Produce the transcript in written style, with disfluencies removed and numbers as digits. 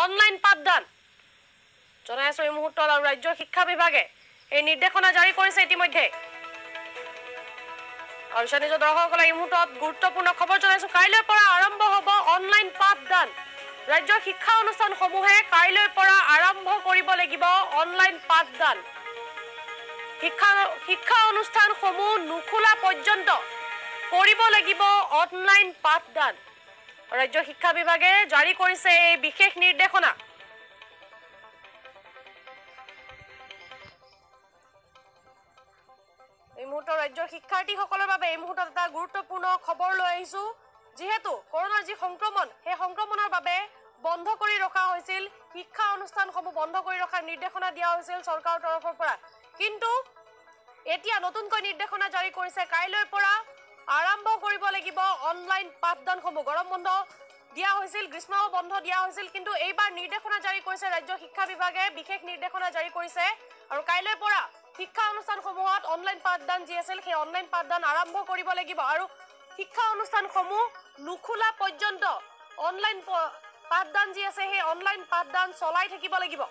online পাঠদান জনাইছো এই মুহূৰ্তত আৰু ৰাজ্যৰ শিক্ষা বিভাগে এই নিৰ্দেশনা জাৰি কৰিছে ইতিমধ্যে আৰু নিজৰ দৰ্শকসকলে এই মুহূৰ্তত গুৰুত্বপূৰ্ণ খবৰ জনাইছো কাইলৈৰ পৰা আৰম্ভ হ'ব অনলাইন পাঠদান ৰাজ্যৰ শিক্ষা অনুষ্ঠানসমূহে কাইলৈৰ পৰা আৰম্ভ কৰিব লাগিব অনলাইন পাঠদান শিক্ষা অনুষ্ঠানসমূহ নুখোলা পৰ্যন্ত কৰিব লাগিব অনলাইন পাঠদান ৰাজ্য শিক্ষা বিভাগে জাৰি কৰিছে এই বিশেষ নিৰ্দেশনা এই মুহূৰ্তৰ ৰাজ্যৰ শিক্ষাৰ্থীসকলৰ বাবে এই মুহূৰ্তত এটা গুৰুত্বপূৰ্ণ খবৰ লৈ আহিছো যেহেতু কৰোনাৰ যি সংক্ৰমণ সেই সংক্ৰমণৰ বাবে বন্ধ কৰি ৰখা হৈছিল শিক্ষা অনুষ্ঠানসমূহ বন্ধ কৰি ৰখাৰ নিৰ্দেশনা দিয়া হৈছিল চৰকাৰৰ তৰফৰ পৰা কিন্তু এতিয়া নতুনকৈ নিৰ্দেশনা জাৰি কৰিছে কাইলৈৰ পৰা আৰম্ভ কৰিব লাগিব অনলাইন পাঠদানসমূহ গৰম বন্ধ দিয়া হৈছিল গ্ৰীষ্ম বন্ধ দিয়া হৈছিল কিন্তু এইবাৰ নিৰ্দেশনা জাৰি কৰিছে ৰাজ্য শিক্ষা বিভাগে বিশেষ নিৰ্দেশনা জাৰি কৰিছে আৰু কাইলৈৰ পৰা শিক্ষা অনুষ্ঠানসমূহত অনলাইন পাঠদান যি আছিল সেই অনলাইন পাঠদান আৰম্ভ কৰিব লাগিব আৰু শিক্ষা অনুষ্ঠানসমূহ নুখোলা পৰ্যন্ত অনলাইন পাঠদান যি আছে সেই অনলাইন পাঠদান চলাই থাকিব লাগিব